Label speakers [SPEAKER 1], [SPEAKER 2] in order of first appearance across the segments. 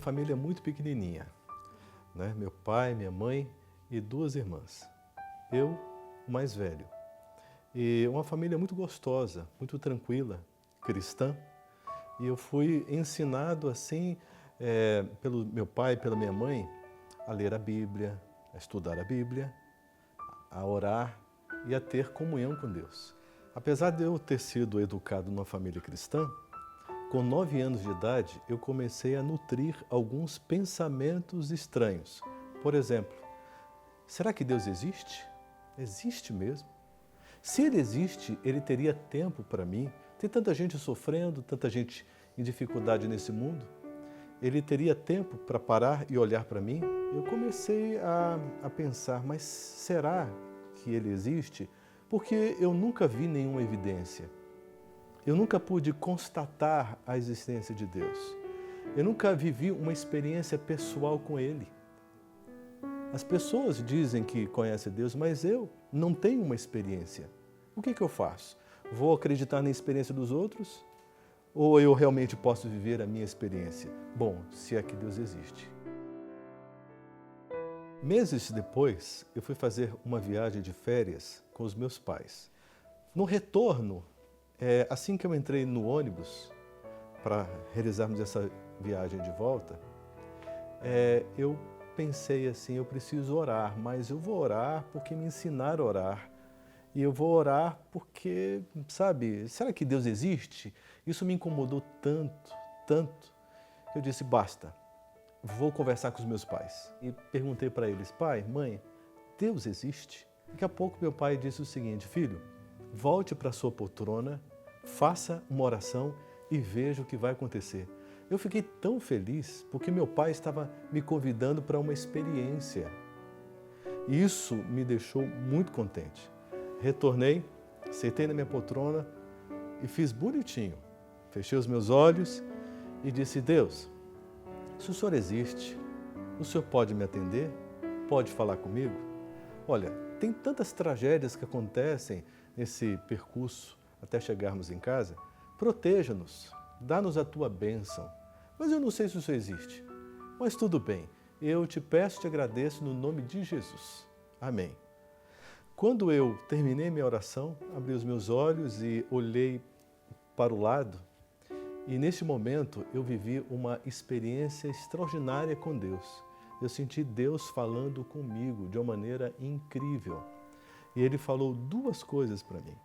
[SPEAKER 1] família é muito pequenininha, né? Meu pai, minha mãe e 2 irmãs. Eu, o mais velho. E uma família muito gostosa, muito tranquila, cristã. E eu fui ensinado assim, pelo meu pai e pela minha mãe, a ler a Bíblia, a estudar a Bíblia, a orar e a ter comunhão com Deus. Apesar de eu ter sido educado numa família cristã, com 9 anos de idade eu comecei a nutrir alguns pensamentos estranhos. Por exemplo, será que Deus existe? Existe mesmo? Se Ele existe, Ele teria tempo para mim? Tem tanta gente sofrendo, tanta gente em dificuldade nesse mundo. Ele teria tempo para parar e olhar para mim? Eu comecei a pensar, mas será que Ele existe? Porque eu nunca vi nenhuma evidência. Eu nunca pude constatar a existência de Deus. Eu nunca vivi uma experiência pessoal com Ele. As pessoas dizem que conhecem Deus, mas eu não tenho uma experiência. O que eu faço? Vou acreditar na experiência dos outros? Ou eu realmente posso viver a minha experiência? Bom, se é que Deus existe. Meses depois, eu fui fazer uma viagem de férias com os meus pais. No retorno, assim que eu entrei no ônibus para realizarmos essa viagem de volta, eu pensei assim, eu preciso orar, mas eu vou orar porque me ensinaram a orar. E eu vou orar porque, sabe, será que Deus existe? Isso me incomodou tanto, tanto, que eu disse, basta, vou conversar com os meus pais. E perguntei para eles, pai, mãe, Deus existe? Daqui a pouco meu pai disse o seguinte, filho, volte para a sua poltrona, faça uma oração e veja o que vai acontecer. Eu fiquei tão feliz porque meu pai estava me convidando para uma experiência. E isso me deixou muito contente. Retornei, sentei na minha poltrona e fiz bonitinho. Fechei os meus olhos e disse, Deus, se o Senhor existe, o Senhor pode me atender? Pode falar comigo? Olha, tem tantas tragédias que acontecem nesse percurso até chegarmos em casa. Proteja-nos, dá-nos a tua bênção. Mas eu não sei se o Senhor existe. Mas tudo bem, eu te peço e te agradeço no nome de Jesus. Amém. Quando eu terminei minha oração, abri os meus olhos e olhei para o lado, e neste momento eu vivi uma experiência extraordinária com Deus. Eu senti Deus falando comigo de uma maneira incrível. E Ele falou 2 coisas para mim.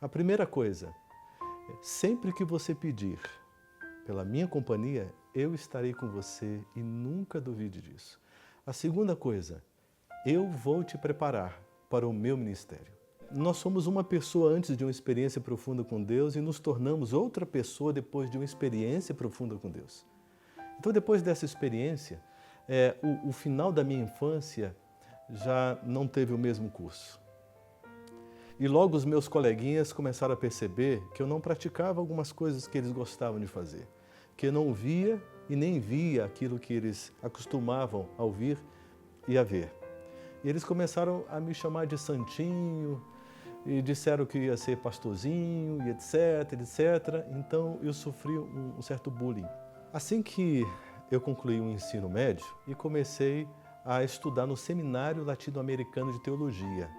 [SPEAKER 1] A primeira coisa, sempre que você pedir pela minha companhia, eu estarei com você e nunca duvide disso. A segunda coisa, eu vou te preparar para o meu ministério. Nós somos uma pessoa antes de uma experiência profunda com Deus e nos tornamos outra pessoa depois de uma experiência profunda com Deus. Então, depois dessa experiência, o final da minha infância já não teve o mesmo curso. E logo os meus coleguinhas começaram a perceber que eu não praticava algumas coisas que eles gostavam de fazer, que eu não via e nem via aquilo que eles acostumavam a ouvir e a ver. E eles começaram a me chamar de santinho e disseram que ia ser pastorzinho e etc, etc. Então eu sofri um certo bullying. Assim que eu concluí o ensino médio e comecei a estudar no Seminário Latino-Americano de Teologia.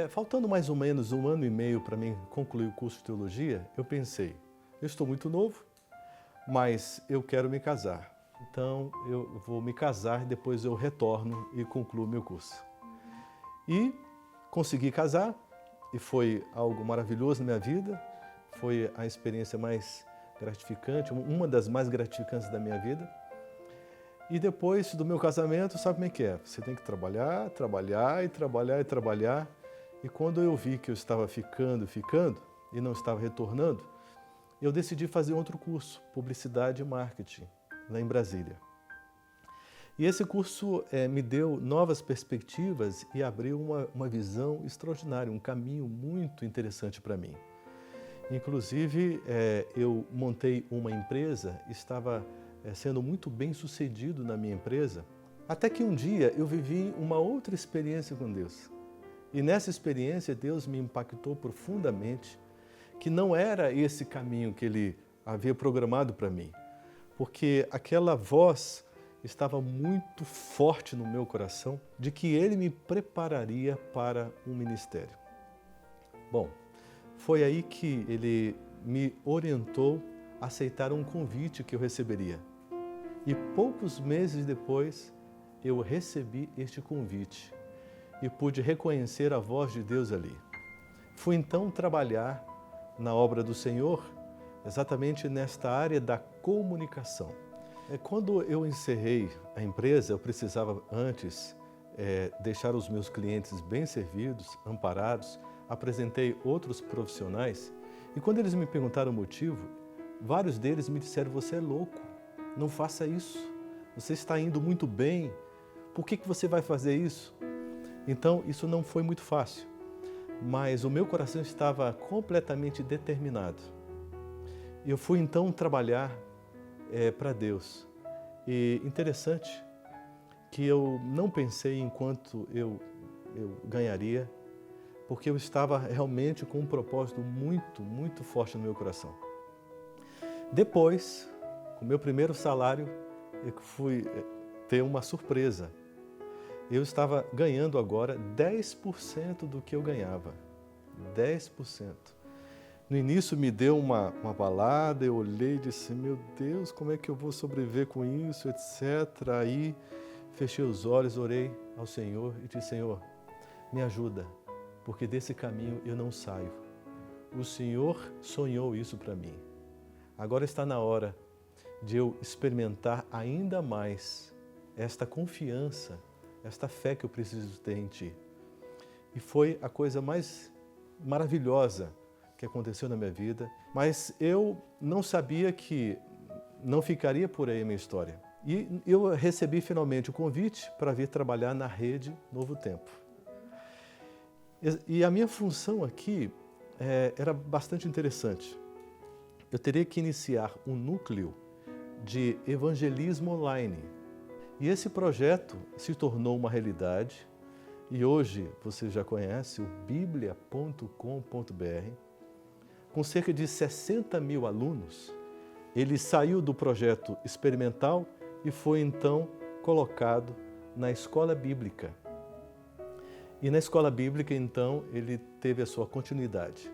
[SPEAKER 1] Faltando mais ou menos 1 ano e meio para mim concluir o curso de Teologia, eu pensei, eu estou muito novo, mas eu quero me casar. Então eu vou me casar e depois eu retorno e concluo meu curso. E consegui casar e foi algo maravilhoso na minha vida, foi a experiência mais gratificante, uma das mais gratificantes da minha vida. E depois do meu casamento, sabe como é que é? Você tem que trabalhar, trabalhar e trabalhar e trabalhar. E quando eu vi que eu estava ficando e não estava retornando, eu decidi fazer outro curso, Publicidade e Marketing, lá em Brasília. E esse curso me deu novas perspectivas e abriu uma visão extraordinária, um caminho muito interessante para mim. Inclusive, eu montei uma empresa, estava sendo muito bem sucedido na minha empresa, até que um dia eu vivi uma outra experiência com Deus. E nessa experiência Deus me impactou profundamente, que não era esse caminho que Ele havia programado para mim. Porque aquela voz estava muito forte no meu coração de que Ele me prepararia para um ministério. Bom, foi aí que Ele me orientou a aceitar um convite que eu receberia. E poucos meses depois, eu recebi este convite e pude reconhecer a voz de Deus ali. Fui então trabalhar na obra do Senhor, exatamente nesta área da comunicação. Quando eu encerrei a empresa, eu precisava antes deixar os meus clientes bem servidos, amparados. Apresentei outros profissionais e quando eles me perguntaram o motivo, vários deles me disseram: você é louco, não faça isso, você está indo muito bem, por que você vai fazer isso? Então isso não foi muito fácil, mas o meu coração estava completamente determinado. Eu fui então trabalhar para Deus. E interessante que eu não pensei em quanto eu ganharia, porque eu estava realmente com um propósito muito, muito forte no meu coração. Depois, com o meu primeiro salário, eu fui ter uma surpresa. Eu estava ganhando agora 10% do que eu ganhava. 10%. No início me deu uma balada, eu olhei e disse: meu Deus, como é que eu vou sobreviver com isso, etc. Aí fechei os olhos, orei ao Senhor e disse: Senhor, me ajuda, porque desse caminho eu não saio. O Senhor sonhou isso para mim. Agora está na hora de eu experimentar ainda mais esta confiança, esta fé que eu preciso ter em Ti. E foi a coisa mais maravilhosa que aconteceu na minha vida, mas eu não sabia que não ficaria por aí a minha história. E eu recebi finalmente o convite para vir trabalhar na rede Novo Tempo. E a minha função aqui era bastante interessante. Eu teria que iniciar um núcleo de evangelismo online. E esse projeto se tornou uma realidade e hoje você já conhece o biblia.com.br. Com cerca de 60 mil alunos, ele saiu do projeto experimental e foi então colocado na escola bíblica. E na escola bíblica, então, ele teve a sua continuidade.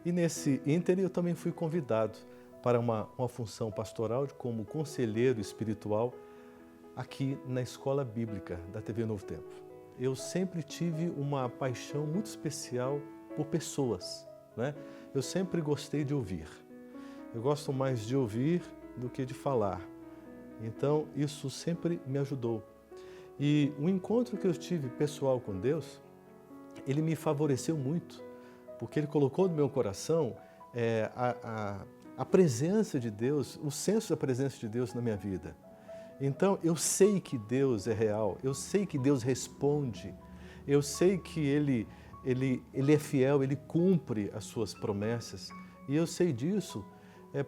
[SPEAKER 1] E nesse ínterim eu também fui convidado para uma função pastoral como conselheiro espiritual aqui na escola bíblica da TV Novo Tempo. Eu sempre tive uma paixão muito especial por pessoas, né? Eu sempre gostei de ouvir. Eu gosto mais de ouvir do que de falar. Então, isso sempre me ajudou. E o encontro que eu tive pessoal com Deus, ele me favoreceu muito, porque ele colocou no meu coração a presença de Deus, o senso da presença de Deus na minha vida. Então, eu sei que Deus é real, eu sei que Deus responde, eu sei que Ele é fiel, Ele cumpre as suas promessas. E eu sei disso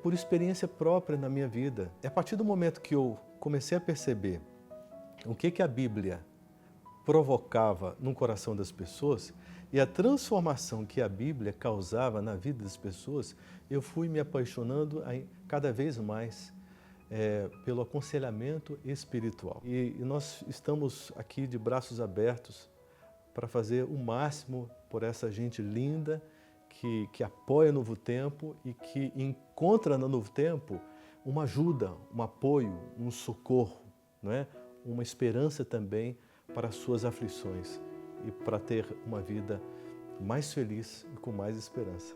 [SPEAKER 1] por experiência própria na minha vida. É a partir do momento que eu comecei a perceber o que a Bíblia provocava no coração das pessoas e a transformação que a Bíblia causava na vida das pessoas, eu fui me apaixonando cada vez mais pelo aconselhamento espiritual. E nós estamos aqui de braços abertos para fazer o máximo por essa gente linda que apoia Novo Tempo e que encontra no Novo Tempo uma ajuda, um apoio, um socorro, não é? Uma esperança também para as suas aflições e para ter uma vida mais feliz e com mais esperança.